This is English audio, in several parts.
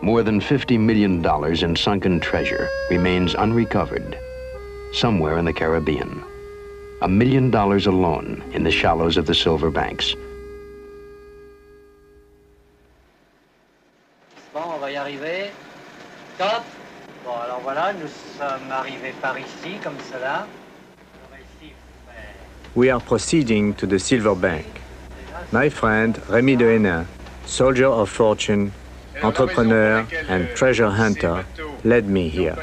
More than $50 million in sunken treasure remains unrecovered somewhere in the Caribbean. $1 million alone in the shallows of the Silver Banks. Bon, on va y arriver. Top. Bon, alors voilà, nous sommes arrivés par ici, comme cela. We are proceeding to the Silver Bank. My friend Rémi de Hénin, soldier of fortune, entrepreneur and treasure hunter, led me here.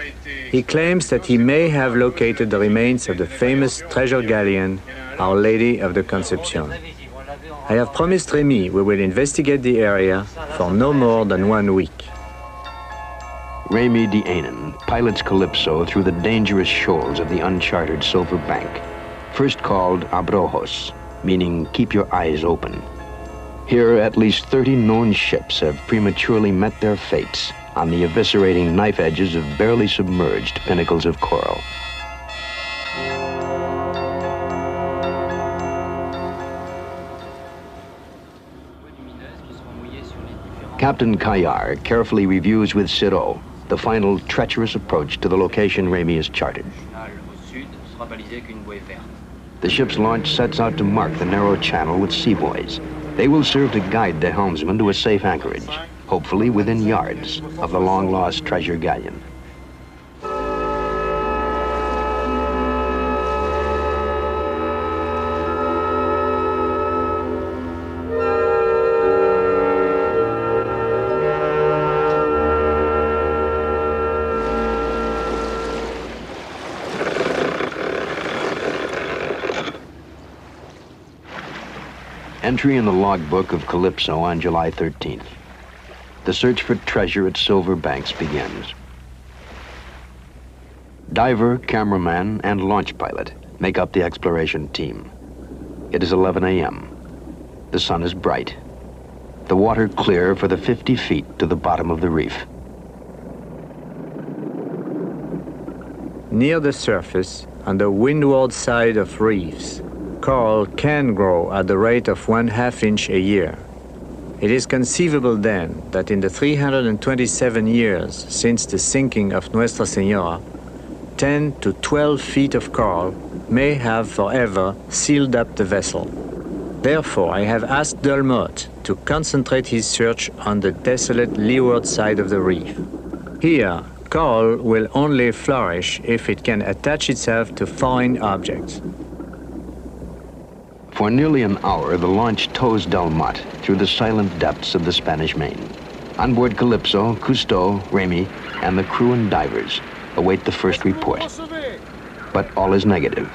He claims that he may have located the remains of the famous treasure galleon, Our Lady of the Conception. I have promised Rémi we will investigate the area for no more than 1 week. Rémi de Hénin pilots Calypso through the dangerous shoals of the uncharted Silver Bank, first called Abrojos, meaning keep your eyes open. Here, at least 30 known ships have prematurely met their fates on the eviscerating knife edges of barely submerged pinnacles of coral. Captain Caillard carefully reviews with Sirot the final treacherous approach to the location Rémi has charted. The ship's launch sets out to mark the narrow channel with seabuoys. They will serve to guide the helmsman to a safe anchorage, hopefully within yards of the long-lost treasure galleon. Entry in the logbook of Calypso on July 13th. The search for treasure at Silver Banks begins. Diver, cameraman, and launch pilot make up the exploration team. It is 11 a.m. The sun is bright. The water clear for the 50 feet to the bottom of the reef. Near the surface, on the windward side of reefs, coral can grow at the rate of 1/2 inch a year. It is conceivable then that in the 327 years since the sinking of Nuestra Señora, 10 to 12 feet of coral may have forever sealed up the vessel. Therefore, I have asked Delmotte to concentrate his search on the desolate leeward side of the reef. Here, coral will only flourish if it can attach itself to foreign objects. For nearly an hour, the launch tows Delmotte through the silent depths of the Spanish Main. On board Calypso, Cousteau, Rémi, and the crew and divers await the first report. But all is negative.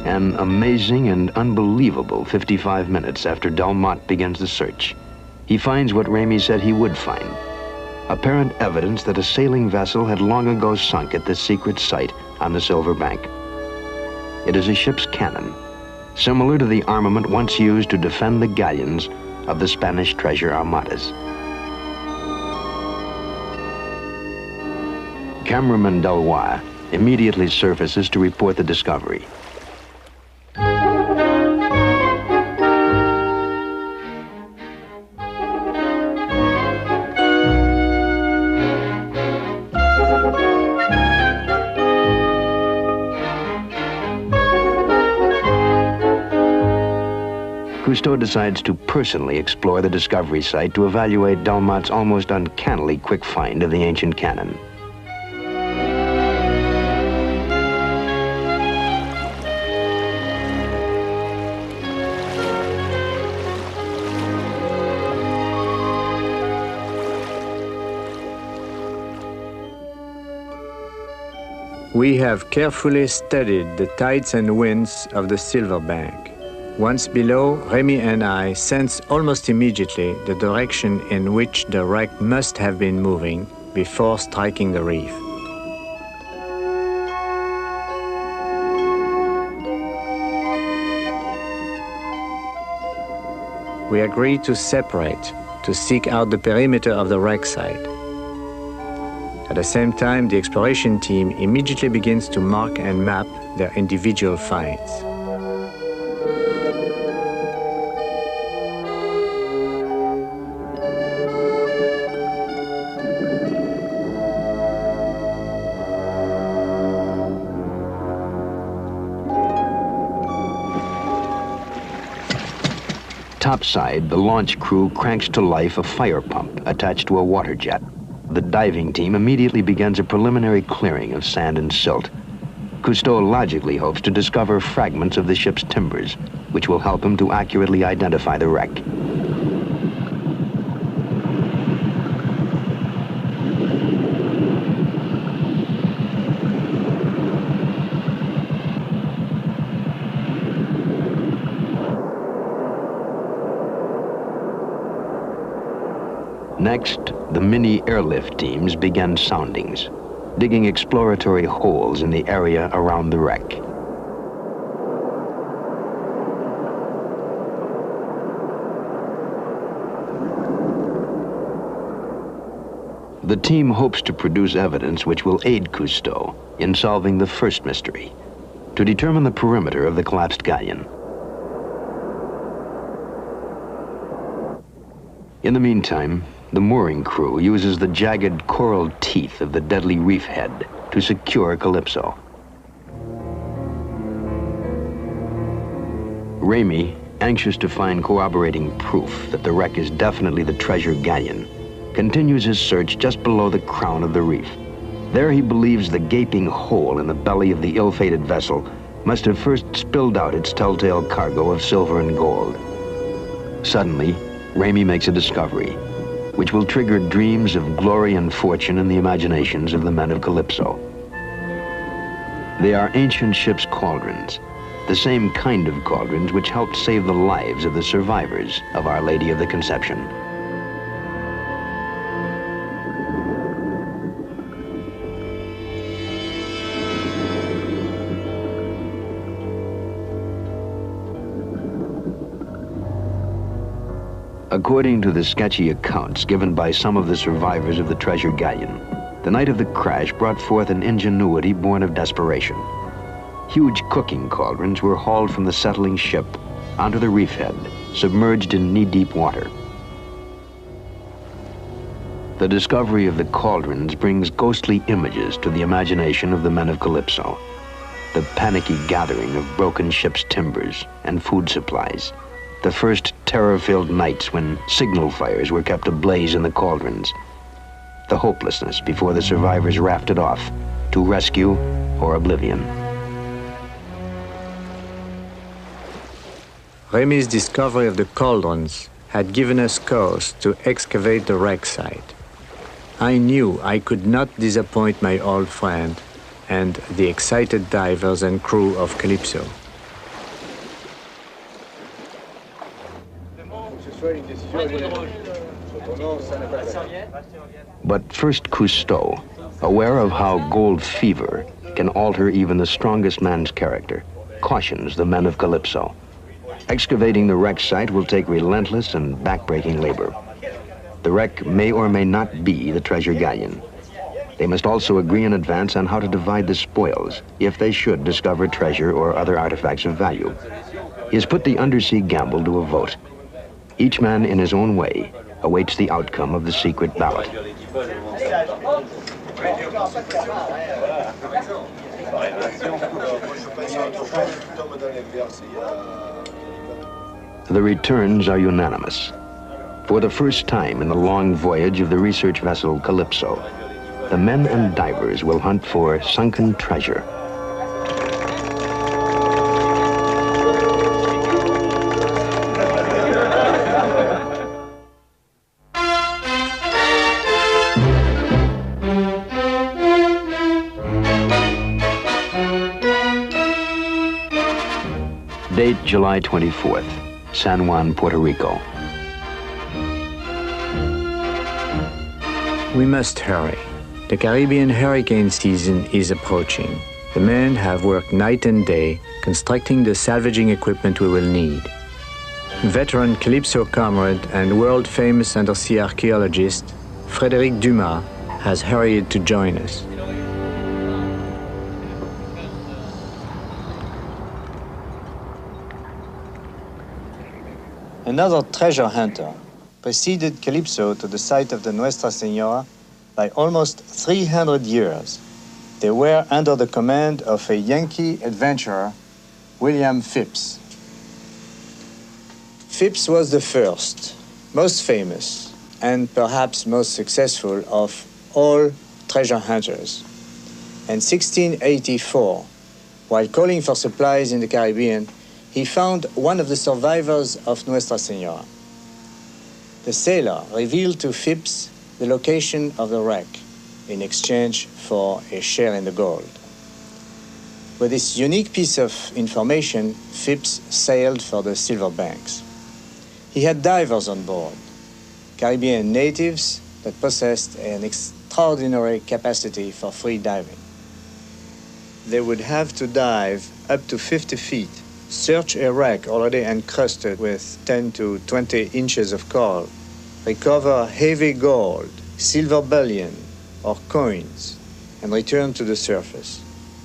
An amazing and unbelievable 55 minutes after Delmotte begins the search, he finds what Rémi said he would find: apparent evidence that a sailing vessel had long ago sunk at this secret site on the Silver Bank. It is a ship's cannon, similar to the armament once used to defend the galleons of the Spanish treasure armadas. Cameraman Deloy immediately surfaces to report the discovery. Cousteau decides to personally explore the discovery site to evaluate Delmotte's almost uncannily quick find of the ancient cannon. We have carefully studied the tides and winds of the Silver Bank. Once below, Rémi and I sense almost immediately the direction in which the wreck must have been moving before striking the reef. We agree to separate, to seek out the perimeter of the wreck site. At the same time, the exploration team immediately begins to mark and map their individual finds. Topside, the launch crew cranks to life a fire pump attached to a water jet. The diving team immediately begins a preliminary clearing of sand and silt. Cousteau logically hopes to discover fragments of the ship's timbers, which will help him to accurately identify the wreck. Next, the mini airlift teams began soundings, digging exploratory holes in the area around the wreck. The team hopes to produce evidence which will aid Cousteau in solving the first mystery, to determine the perimeter of the collapsed galleon. In the meantime, the mooring crew uses the jagged coral teeth of the deadly reef head to secure Calypso. Ramey, anxious to find corroborating proof that the wreck is definitely the treasure galleon, continues his search just below the crown of the reef. There he believes the gaping hole in the belly of the ill-fated vessel must have first spilled out its telltale cargo of silver and gold. Suddenly, Ramey makes a discovery, which will trigger dreams of glory and fortune in the imaginations of the men of Calypso. They are ancient ship's cauldrons, the same kind of cauldrons which helped save the lives of the survivors of Our Lady of the Conception. According to the sketchy accounts given by some of the survivors of the treasure galleon, the night of the crash brought forth an ingenuity born of desperation. Huge cooking cauldrons were hauled from the settling ship onto the reef head, submerged in knee-deep water. The discovery of the cauldrons brings ghostly images to the imagination of the men of Calypso. The panicky gathering of broken ship's timbers and food supplies. The first terror-filled nights when signal fires were kept ablaze in the cauldrons. The hopelessness before the survivors rafted off to rescue or oblivion. Ramey's discovery of the cauldrons had given us cause to excavate the wreck site. I knew I could not disappoint my old friend and the excited divers and crew of Calypso. But first Cousteau, aware of how gold fever can alter even the strongest man's character, cautions the men of Calypso. Excavating the wreck site will take relentless and backbreaking labor. The wreck may or may not be the treasure galleon. They must also agree in advance on how to divide the spoils if they should discover treasure or other artifacts of value. He has put the undersea gamble to a vote. Each man in his own way awaits the outcome of the secret ballot. The returns are unanimous. For the first time in the long voyage of the research vessel Calypso, the men and divers will hunt for sunken treasure. Date July 24th, San Juan, Puerto Rico. We must hurry. The Caribbean hurricane season is approaching. The men have worked night and day constructing the salvaging equipment we will need. Veteran Calypso comrade and world-famous undersea archaeologist Frédéric Dumas has hurried to join us. Another treasure hunter preceded Calypso to the site of the Nuestra Señora by almost 300 years. They were under the command of a Yankee adventurer, William Phips. Phips was the first, most famous, and perhaps most successful of all treasure hunters. In 1684, while calling for supplies in the Caribbean, he found one of the survivors of Nuestra Señora. The sailor revealed to Phips the location of the wreck in exchange for a share in the gold. With this unique piece of information, Phips sailed for the Silver Banks. He had divers on board, Caribbean natives that possessed an extraordinary capacity for free diving. They would have to dive up to 50 feet, search a wreck already encrusted with 10 to 20 inches of coral, recover heavy gold, silver bullion, or coins, and return to the surface.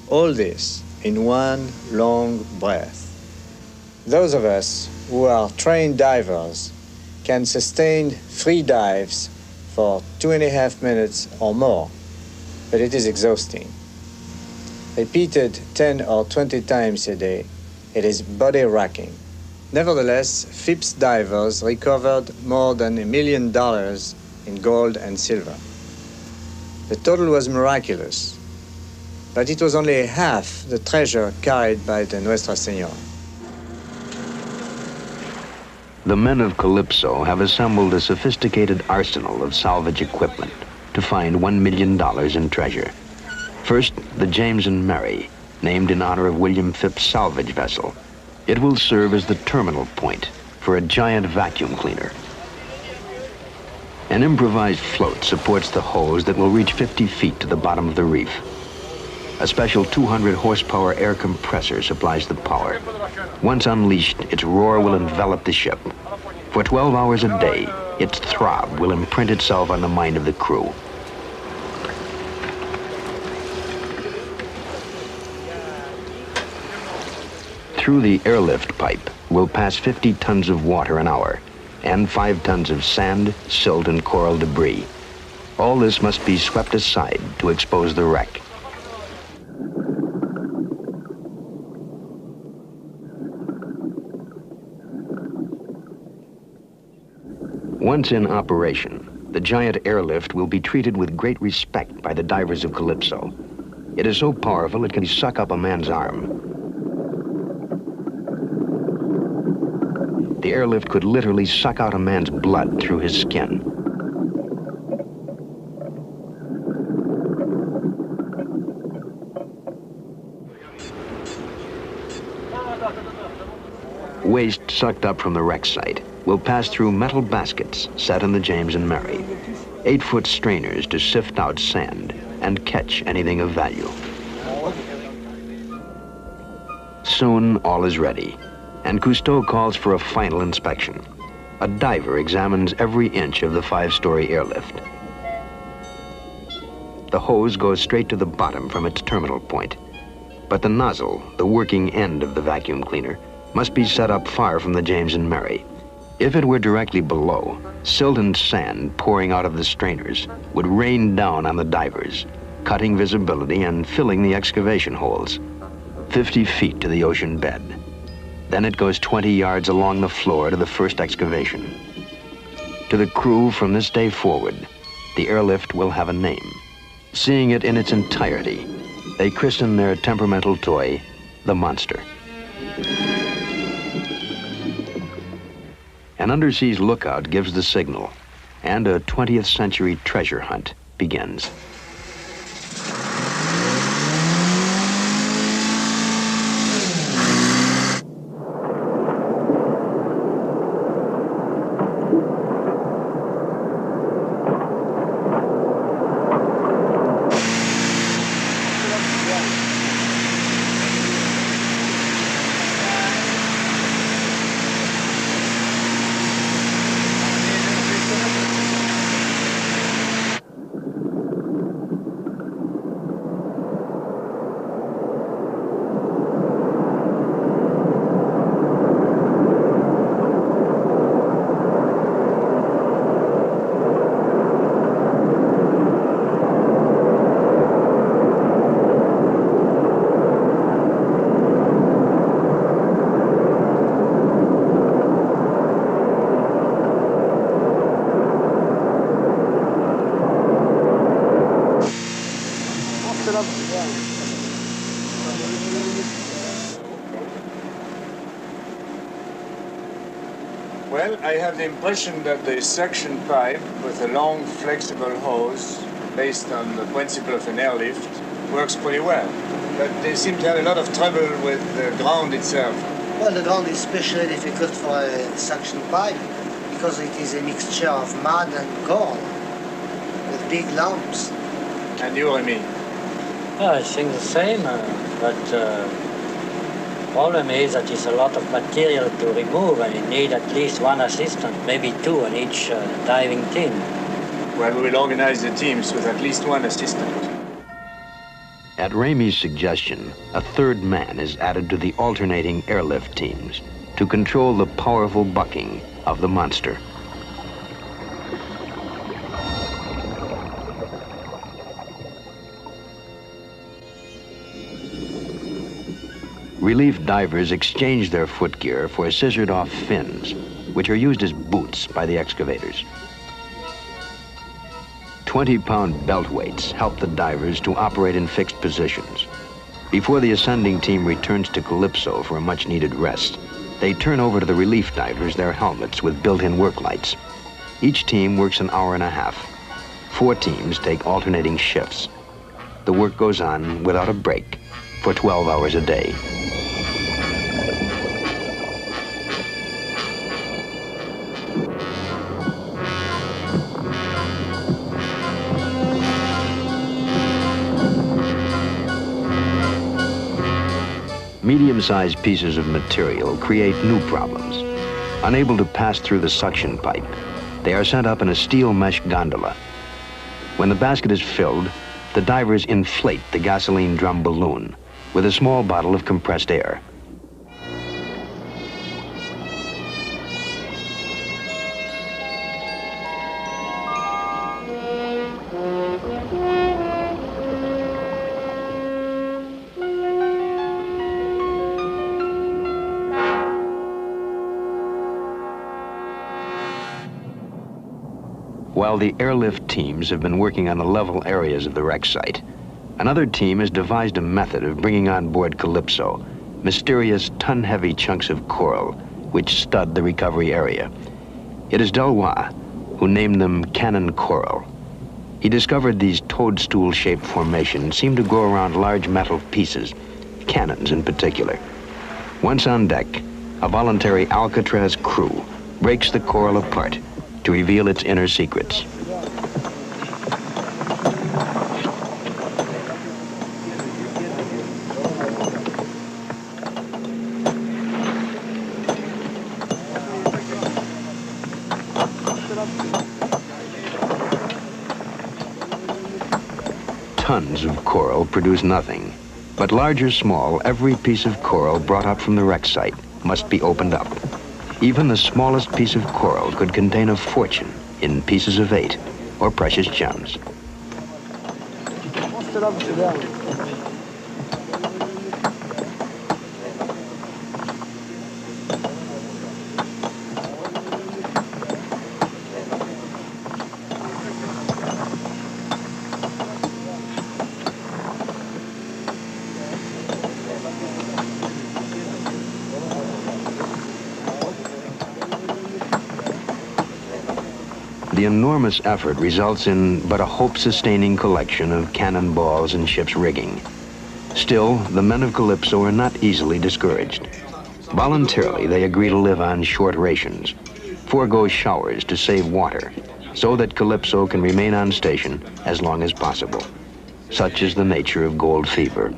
All this in one long breath. Those of us who are trained divers can sustain free dives for 2.5 minutes or more, but it is exhausting. Repeated 10 or 20 times a day, it is body-racking. Nevertheless, Phips divers recovered more than $1 million in gold and silver. The total was miraculous, but it was only half the treasure carried by the Nuestra Señora. The men of Calypso have assembled a sophisticated arsenal of salvage equipment to find $1 million in treasure. First, the James and Mary, named in honor of William Phips' salvage vessel. It will serve as the terminal point for a giant vacuum cleaner. An improvised float supports the hose that will reach 50 feet to the bottom of the reef. A special 200 horsepower air compressor supplies the power. Once unleashed, its roar will envelop the ship. For 12 hours a day, its throb will imprint itself on the mind of the crew. Through the airlift pipe will pass 50 tons of water an hour and 5 tons of sand, silt, and coral debris. All this must be swept aside to expose the wreck. Once in operation, the giant airlift will be treated with great respect by the divers of Calypso. It is so powerful it can suck up a man's arm. The airlift could literally suck out a man's blood through his skin. Waste sucked up from the wreck site will pass through metal baskets set in the James and Mary, 8-foot strainers to sift out sand and catch anything of value. Soon all is ready, and Cousteau calls for a final inspection. A diver examines every inch of the 5-story airlift. The hose goes straight to the bottom from its terminal point, but the nozzle, the working end of the vacuum cleaner, must be set up far from the James and Mary. If it were directly below, silt and sand pouring out of the strainers would rain down on the divers, cutting visibility and filling the excavation holes. 50 feet to the ocean bed. Then it goes 20 yards along the floor to the first excavation. To the crew from this day forward, the airlift will have a name. Seeing it in its entirety, they christen their temperamental toy the Monster. An underseas lookout gives the signal, and a 20th century treasure hunt begins. Well, I have the impression that the suction pipe with a long flexible hose based on the principle of an airlift works pretty well. But they seem to have a lot of trouble with the ground itself. Well, the ground is especially difficult for a suction pipe because it is a mixture of mud and coal with big lumps. And you, Remy? Well, I think the same, but problem is that it's a lot of material to remove and you need at least one assistant, maybe two on each diving team. Well, we will organize the teams with at least one assistant. At Ramey's suggestion, a third man is added to the alternating airlift teams to control the powerful bucking of the monster. Relief divers exchange their footgear for scissored-off fins, which are used as boots by the excavators. 20-pound belt weights help the divers to operate in fixed positions. Before the ascending team returns to Calypso for a much-needed rest, they turn over to the relief divers their helmets with built-in work lights. Each team works an hour and a half. 4 teams take alternating shifts. The work goes on without a break for 12 hours a day. Medium-sized pieces of material create new problems. Unable to pass through the suction pipe, they are sent up in a steel mesh gondola. When the basket is filled, the divers inflate the gasoline drum balloon with a small bottle of compressed air. While the airlift teams have been working on the level areas of the wreck site, another team has devised a method of bringing on board Calypso mysterious ton-heavy chunks of coral which stud the recovery area. It is Delois who named them cannon coral. He discovered these toadstool-shaped formations seem to grow around large metal pieces, cannons in particular. Once on deck, a voluntary Alcatraz crew breaks the coral apart to reveal its inner secrets. Tons of coral produce nothing, but large or small, every piece of coral brought up from the wreck site must be opened up. Even the smallest piece of coral could contain a fortune in pieces of 8 or precious gems. The enormous effort results in but a hope-sustaining collection of cannonballs and ship's rigging. Still, the men of Calypso are not easily discouraged. Voluntarily, they agree to live on short rations, forego showers to save water, so that Calypso can remain on station as long as possible. Such is the nature of gold fever.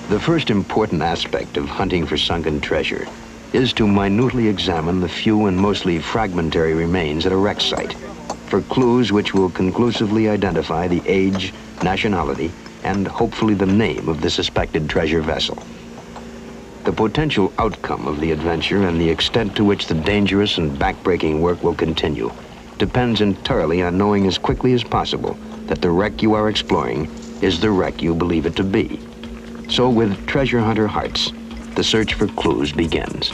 The first important aspect of hunting for sunken treasure is to minutely examine the few and mostly fragmentary remains at a wreck site for clues which will conclusively identify the age, nationality, and hopefully the name of the suspected treasure vessel. The potential outcome of the adventure and the extent to which the dangerous and backbreaking work will continue depends entirely on knowing as quickly as possible that the wreck you are exploring is the wreck you believe it to be. So with Treasure Hunter Hearts, the search for clues begins.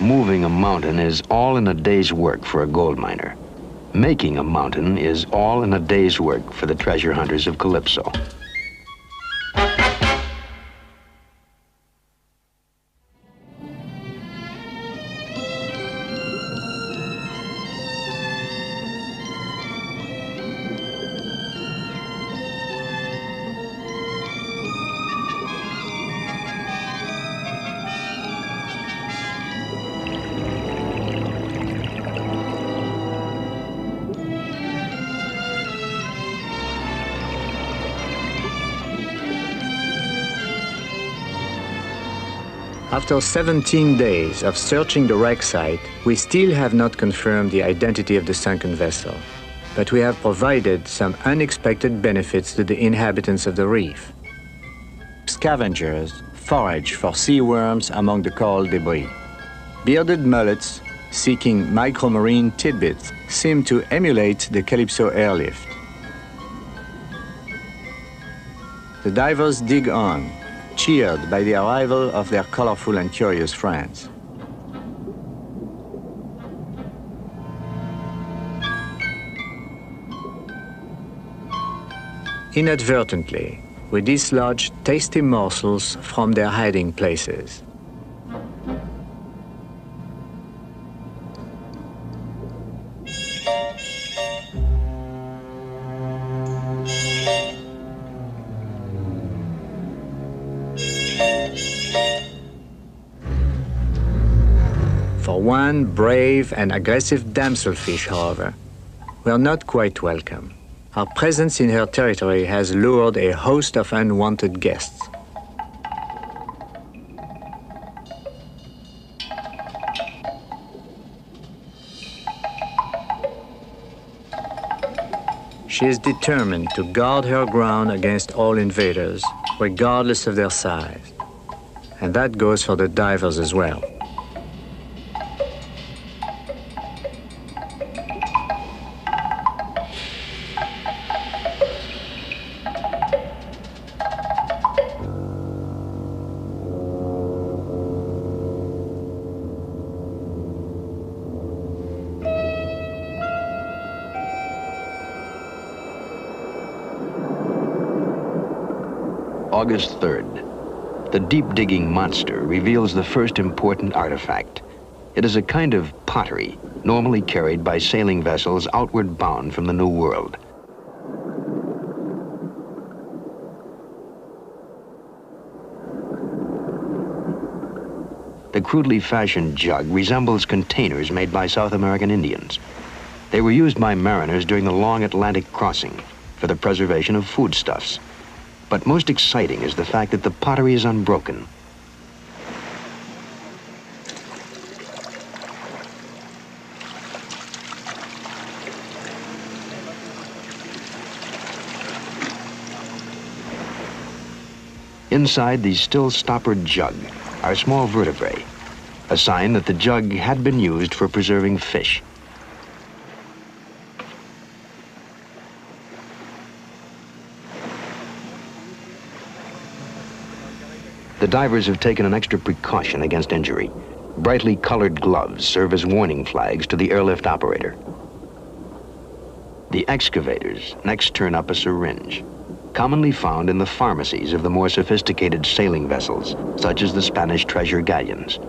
Moving a mountain is all in a day's work for a gold miner. Making a mountain is all in a day's work for the treasure hunters of Calypso. After 17 days of searching the wreck site, we still have not confirmed the identity of the sunken vessel, but we have provided some unexpected benefits to the inhabitants of the reef. Scavengers forage for sea worms among the coral debris. Bearded mullets seeking micromarine tidbits seem to emulate the Calypso airlift. The divers dig on, cheered by the arrival of their colorful and curious friends. Inadvertently, we dislodge tasty morsels from their hiding places. For one brave and aggressive damselfish, however, we are not quite welcome. Our presence in her territory has lured a host of unwanted guests. She is determined to guard her ground against all invaders, regardless of their size. And that goes for the divers as well. August 3rd. The deep-digging monster reveals the first important artifact, It is a kind of pottery normally carried by sailing vessels outward bound from the New World. The crudely fashioned jug resembles containers made by South American Indians. They were used by mariners during the long Atlantic crossing for the preservation of foodstuffs. But most exciting is the fact that the pottery is unbroken. Inside the still stoppered jug are small vertebrae, a sign that the jug had been used for preserving fish. The divers have taken an extra precaution against injury. Brightly colored gloves serve as warning flags to the airlift operator. The excavators next turn up a syringe, commonly found in the pharmacies of the more sophisticated sailing vessels, such as the Spanish treasure galleons.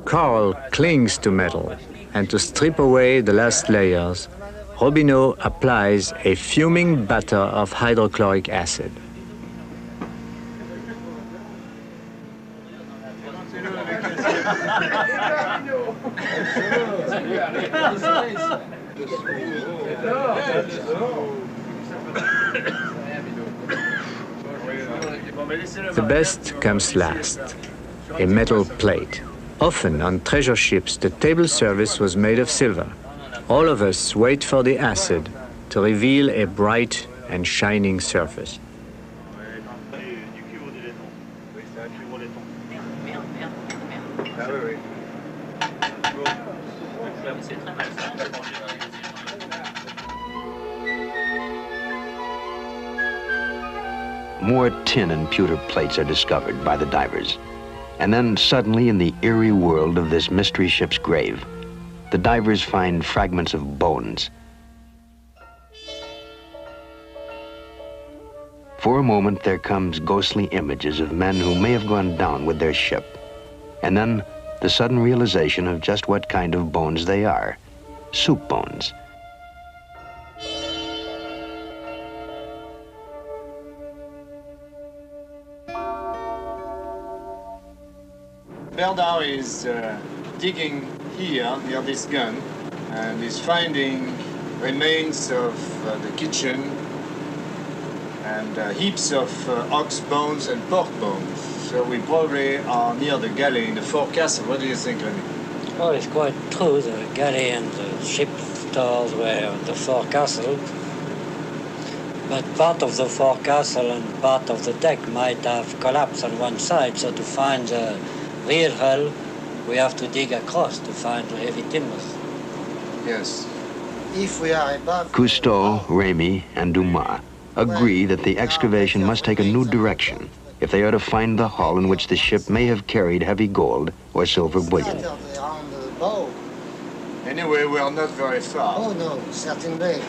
Coral clings to metal, and to strip away the last layers, Robineau applies a fuming batter of hydrochloric acid. The best comes last, a metal plate. Often on treasure ships, the table service was made of silver. All of us wait for the acid to reveal a bright and shining surface. More tin and pewter plates are discovered by the divers. And then suddenly, in the eerie world of this mystery ship's grave, the divers find fragments of bones. For a moment, there comes ghostly images of men who may have gone down with their ship. And then the sudden realization of just what kind of bones they are: soup bones. Berdau is digging here near this gun and is finding remains of the kitchen and heaps of ox bones and pork bones. So we probably are near the galley in the forecastle. What do you think, Remy? Oh, it's quite true. The galley and the ship stores were on the forecastle. But part of the forecastle and part of the deck might have collapsed on one side, so to find the real hull, we have to dig across to find the heavy timbers. Yes. If we are above... Cousteau, Remy, and Dumas agree that the excavation must take a new direction if they are to find the hull in which the ship may have carried heavy gold or silver bullion. Around the bow. Anyway, we are not very far. Oh no, certainly.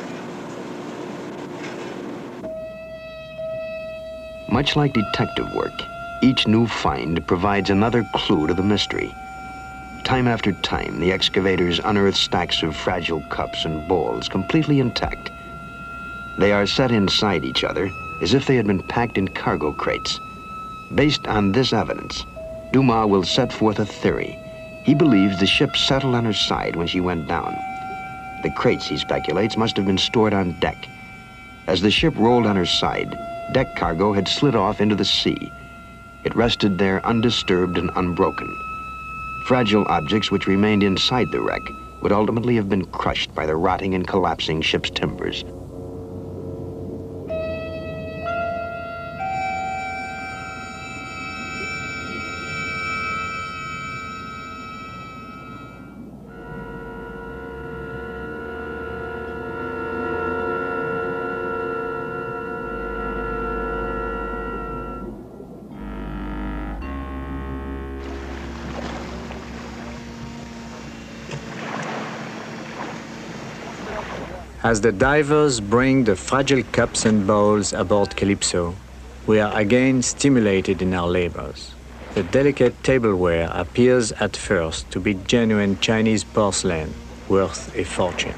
Much like detective work, each new find provides another clue to the mystery. Time after time, the excavators unearth stacks of fragile cups and bowls completely intact. They are set inside each other as if they had been packed in cargo crates. Based on this evidence, Dumas will set forth a theory. He believes the ship settled on her side when she went down. The crates, he speculates, must have been stored on deck. As the ship rolled on her side, deck cargo had slid off into the sea. It rested there undisturbed and unbroken. Fragile objects which remained inside the wreck would ultimately have been crushed by the rotting and collapsing ship's timbers. As the divers bring the fragile cups and bowls aboard Calypso, we are again stimulated in our labors. the delicate tableware appears at first to be genuine Chinese porcelain worth a fortune.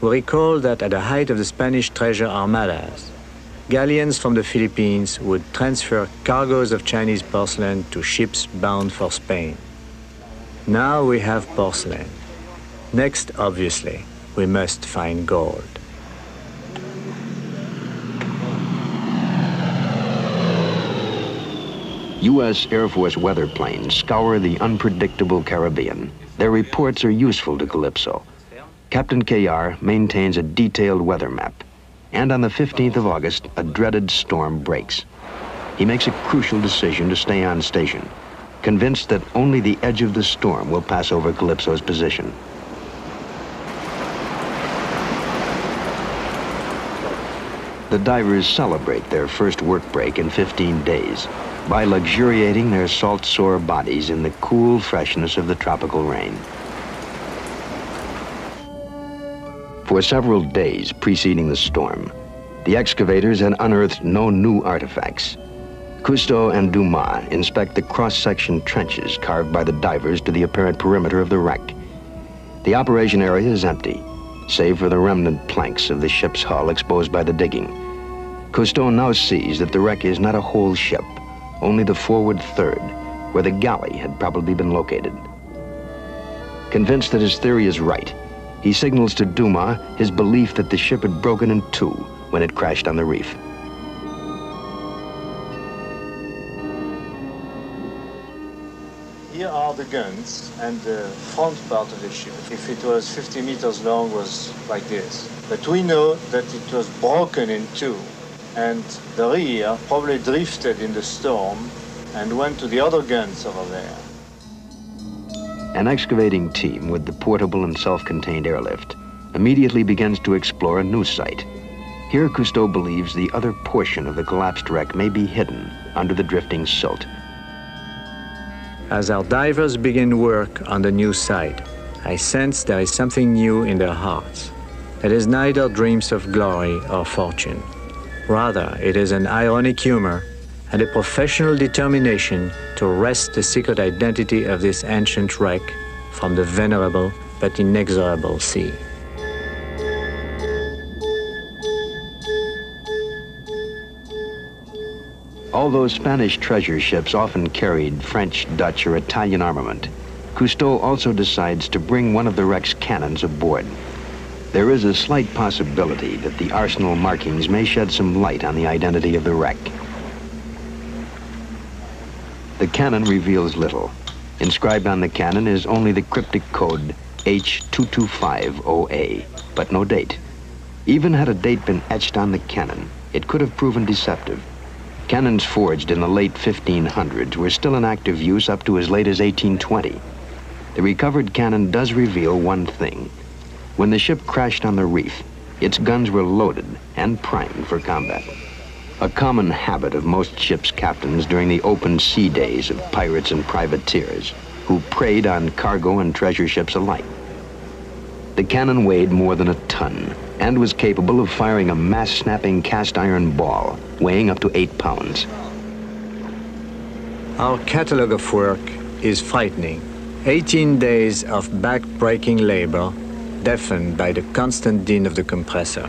We recall that at the height of the Spanish treasure armadas, galleons from the Philippines would transfer cargoes of Chinese porcelain to ships bound for Spain. Now we have porcelain. Next, obviously, we must find gold. U.S. Air Force weather planes scour the unpredictable Caribbean. Their reports are useful to Calypso. Captain KR maintains a detailed weather map. And on the 15th of August, a dreaded storm breaks. He makes a crucial decision to stay on station, convinced that only the edge of the storm will pass over Calypso's position. The divers celebrate their first work break in 15 days by luxuriating their salt-sore bodies in the cool freshness of the tropical rain. For several days preceding the storm, the excavators had unearthed no new artifacts. Cousteau and Dumas inspect the cross-section trenches carved by the divers to the apparent perimeter of the wreck. The operation area is empty, save for the remnant planks of the ship's hull exposed by the digging. Cousteau now sees that the wreck is not a whole ship, only the forward third, where the galley had probably been located. Convinced that his theory is right, he signals to Dumas his belief that the ship had broken in two when it crashed on the reef. Here are the guns and the front part of the ship. If it was 50 meters long, was like this. But we know that it was broken in two, and the rear probably drifted in the storm and went to the other guns over there. An excavating team with the portable and self-contained airlift immediately begins to explore a new site. Here, Cousteau believes the other portion of the collapsed wreck may be hidden under the drifting silt. As our divers begin work on the new site, I sense there is something new in their hearts. It is neither dreams of glory or fortune. Rather, it is an ironic humor and a professional determination to wrest the secret identity of this ancient wreck from the venerable but inexorable sea. Although Spanish treasure ships often carried French, Dutch, or Italian armament, Cousteau also decides to bring one of the wreck's cannons aboard. There is a slight possibility that the arsenal markings may shed some light on the identity of the wreck. The cannon reveals little. Inscribed on the cannon is only the cryptic code H2250A, but no date. Even had a date been etched on the cannon, it could have proven deceptive. Cannons forged in the late 1500s were still in active use up to as late as 1820. The recovered cannon does reveal one thing. When the ship crashed on the reef, its guns were loaded and primed for combat. A common habit of most ships' captains during the open sea days of pirates and privateers, who preyed on cargo and treasure ships alike. The cannon weighed more than a ton and was capable of firing a mass-snapping cast-iron ball weighing up to 8 pounds. Our catalogue of work is frightening. 18 days of back-breaking labor, deafened by the constant din of the compressor.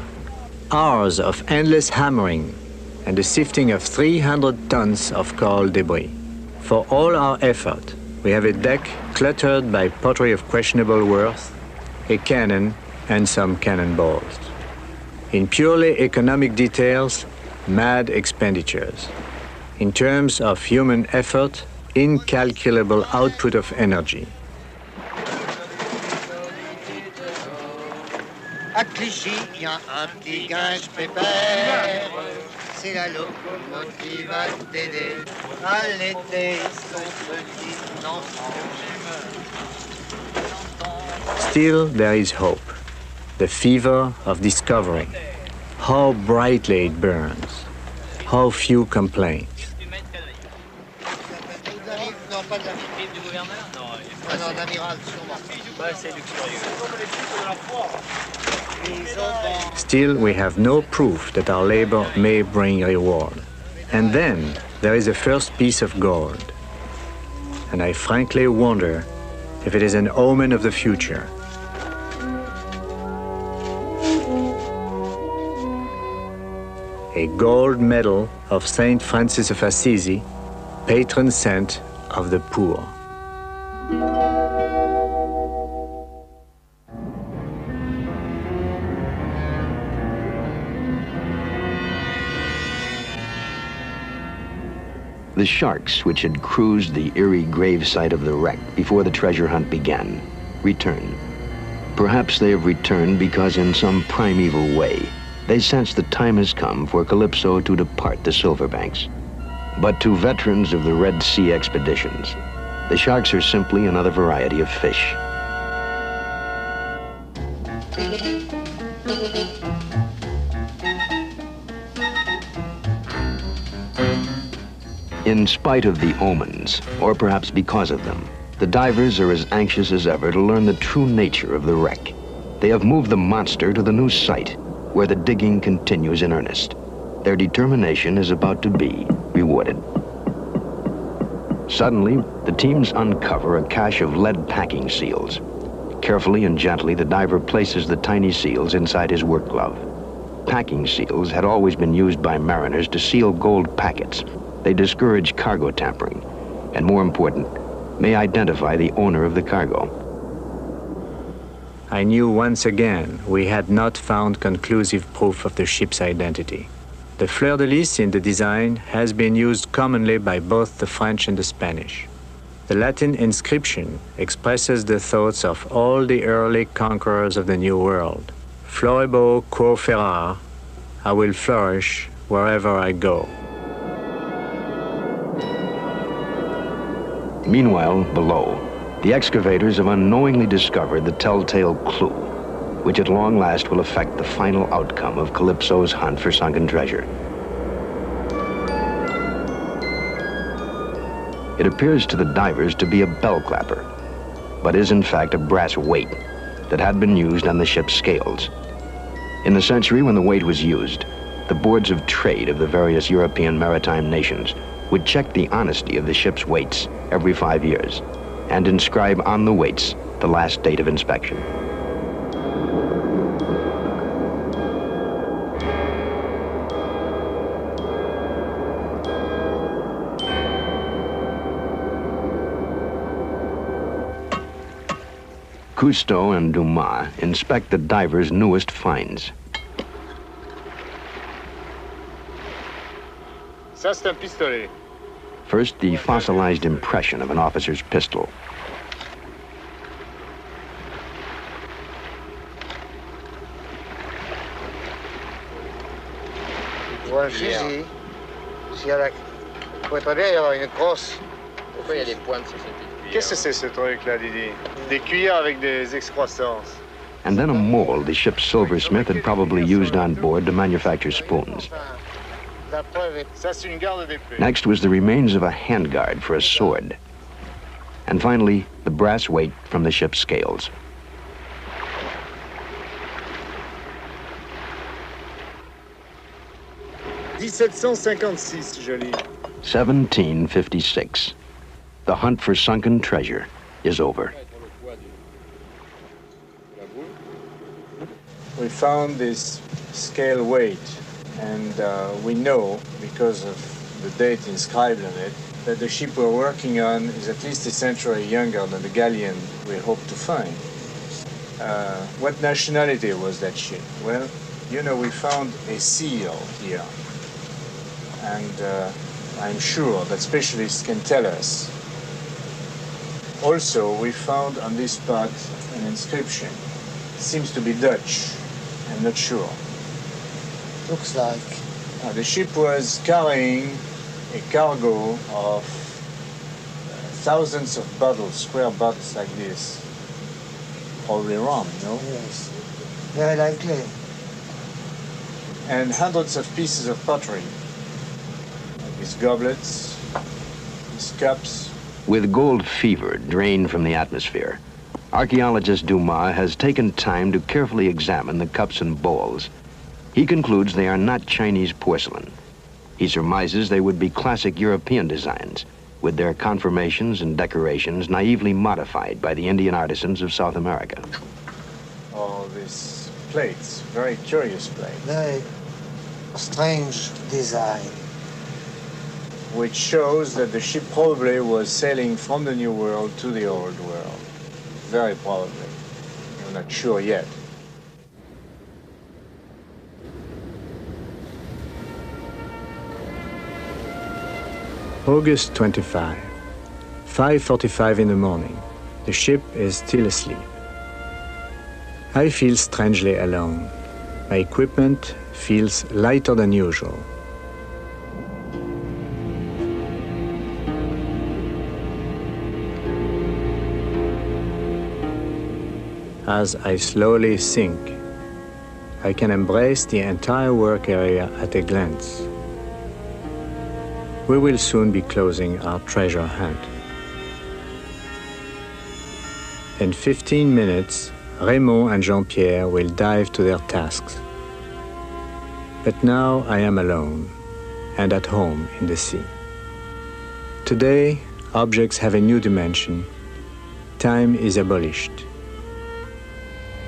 Hours of endless hammering and the sifting of 300 tons of coral debris. For all our effort, we have a deck cluttered by pottery of questionable worth, a cannon, and some cannonballs. In purely economic details, mad expenditures. In terms of human effort, incalculable output of energy. À Clichy, il y a un petit guinche pépère. C'est la locomotive à t'aider. À l'été, son petit enfant. Still, there is hope. The fever of discovery. How brightly it burns. How few complain. Non, pas de la fille du gouverneur. Non, l'amiral, sûrement. Ouais, c'est luxurieux. Still, we have no proof that our labor may bring reward. And then there is the first piece of gold. and I frankly wonder if it is an omen of the future. A gold medal of Saint Francis of Assisi, patron saint of the poor. The sharks, which had cruised the eerie gravesite of the wreck before the treasure hunt began, return. Perhaps they have returned because in some primeval way, they sense the time has come for Calypso to depart the Silverbanks. But to veterans of the Red Sea expeditions, the sharks are simply another variety of fish. In spite of the omens, or perhaps because of them, the divers are as anxious as ever to learn the true nature of the wreck. They have moved the monster to the new site, where the digging continues in earnest. Their determination is about to be rewarded. Suddenly, the teams uncover a cache of lead packing seals. Carefully and gently, the diver places the tiny seals inside his work glove. Packing seals had always been used by mariners to seal gold packets. They discourage cargo tampering, and more important, may identify the owner of the cargo. I knew once again we had not found conclusive proof of the ship's identity. The fleur-de-lis in the design has been used commonly by both the French and the Spanish. The Latin inscription expresses the thoughts of all the early conquerors of the New World. Floribus quo ferar, I will flourish wherever I go. Meanwhile, below, the excavators have unknowingly discovered the telltale clue, which at long last will affect the final outcome of Calypso's hunt for sunken treasure. It appears to the divers to be a bell clapper, but is in fact a brass weight that had been used on the ship's scales. In the century when the weight was used, the boards of trade of the various European maritime nations would check the honesty of the ship's weights every 5 years and inscribe on the weights the last date of inspection. Cousteau and Dumas inspect the divers' newest finds. Ça, c'est un pistolet. First, the fossilized impression of an officer's pistol. Je vois un fusil. S'il y a la... Faut être bien, il y avoir une crosse. Pourquoi il y a des pointes sur cette cuillère? Qu'est-ce que c'est ce truc-là, Didi? Des cuillères avec des excroissances. And then a mold the ship's silversmith had probably used on board to manufacture spoons. La preuve est... Ça, c'est une garde d'épée. Next was the remains of a handguard for a sword. And finally, the brass weight from the ship's scales. $1756, je lis. 1756. The hunt for sunken treasure is over. We found this scale weight, and we know, because of the date inscribed on it, that the ship we're working on is at least a century younger than the galleon we hope to find. What nationality was that ship? Well, you know, we found a seal here, and I'm sure that specialists can tell us. Also, we found on this spot an inscription. It seems to be Dutch. I'm not sure. Looks like... The ship was carrying a cargo of thousands of bottles, square bottles like this. Probably rum, no? Yes. Very likely. And hundreds of pieces of pottery. Like these goblets, these cups. With gold fever drained from the atmosphere, archaeologist Dumas has taken time to carefully examine the cups and bowls. He concludes they are not Chinese porcelain. He surmises they would be classic European designs, with their conformations and decorations naively modified by the Indian artisans of South America. All these plates, very curious plates. Very strange design. Which shows that the ship probably was sailing from the New World to the Old World. Very probably. I'm not sure yet. August 25, 5:45 in the morning. The ship is still asleep. I feel strangely alone. My equipment feels lighter than usual. As I slowly sink, I can embrace the entire work area at a glance. We will soon be closing our treasure hunt. In 15 minutes, Raymond and Jean-Pierre will dive to their tasks. But now I am alone and at home in the sea. Today, objects have a new dimension. Time is abolished.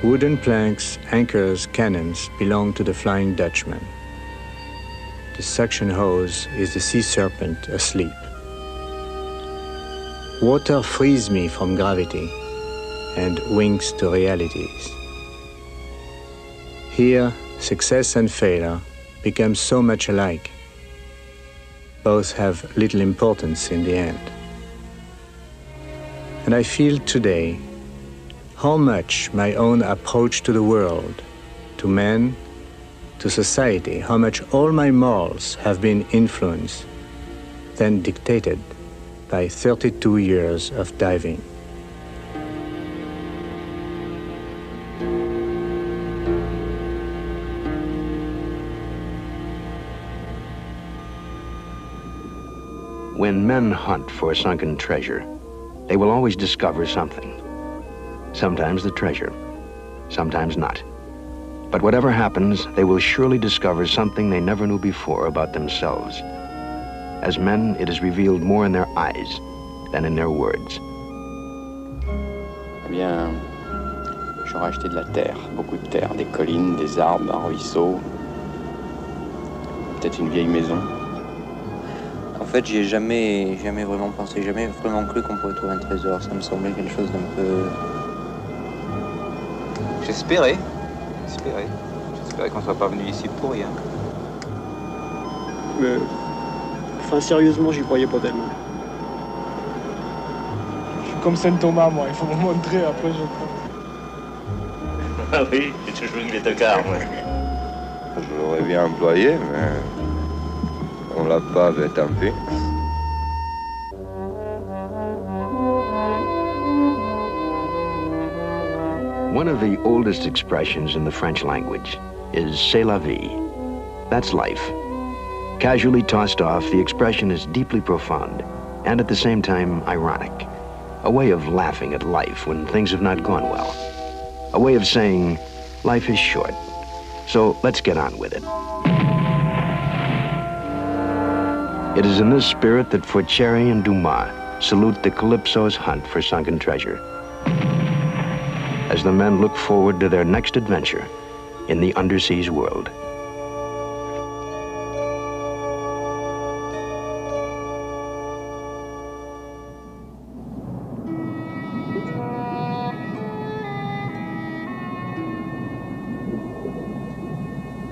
Wooden planks, anchors, cannons belong to the Flying Dutchman. The suction hose is the sea serpent asleep. Water frees me from gravity and winks to realities. Here, success and failure become so much alike. Both have little importance in the end. And I feel today how much my own approach to the world, to men, to society, how much all my morals have been influenced, then dictated by 32 years of diving. When men hunt for sunken treasure, they will always discover something. Sometimes the treasure, sometimes not. But whatever happens, they will surely discover something they never knew before about themselves. As men, it is revealed more in their eyes than in their words. Eh bien, j'aurais acheté de la terre, beaucoup de terre, des collines, des arbres, un ruisseau, peut-être une vieille maison. En fait, j'y ai jamais vraiment pensé, jamais vraiment cru qu'on pourrait trouver un trésor. Ça me semblait quelque chose d'un peu... J'espérais qu'on soit pas venu ici pour rien. Mais, enfin, sérieusement, j'y croyais pas tellement. Je suis comme Saint Thomas, moi. Il faut me montrer, après je crois. Ah oui, j'ai toujours une bête car, moi. Je l'aurais bien employé, mais on l'a pas, mais tant pis. One of the oldest expressions in the French language is c'est la vie. That's life. Casually tossed off, the expression is deeply profound and at the same time ironic. A way of laughing at life when things have not gone well. A way of saying life is short, so let's get on with it. It is in this spirit that Fauchery and Dumas salute the Calypso's hunt for sunken treasure, as the men look forward to their next adventure in the underseas world.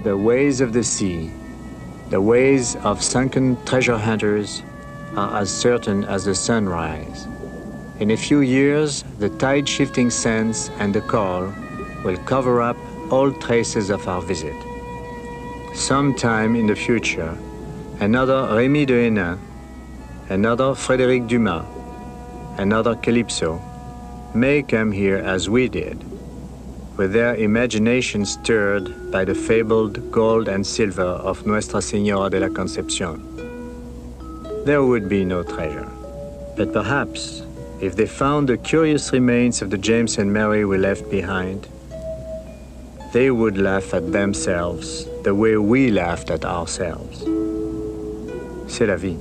The ways of the sea, the ways of sunken treasure hunters are as certain as the sunrise. In a few years, the tide-shifting sands and the coral will cover up all traces of our visit. Sometime in the future, another Rémy de Hénin, another Frédéric Dumas, another Calypso may come here as we did, with their imagination stirred by the fabled gold and silver of Nuestra Señora de la Concepción. There would be no treasure, but perhaps if they found the curious remains of the James and Mary we left behind, they would laugh at themselves the way we laughed at ourselves. C'est la vie.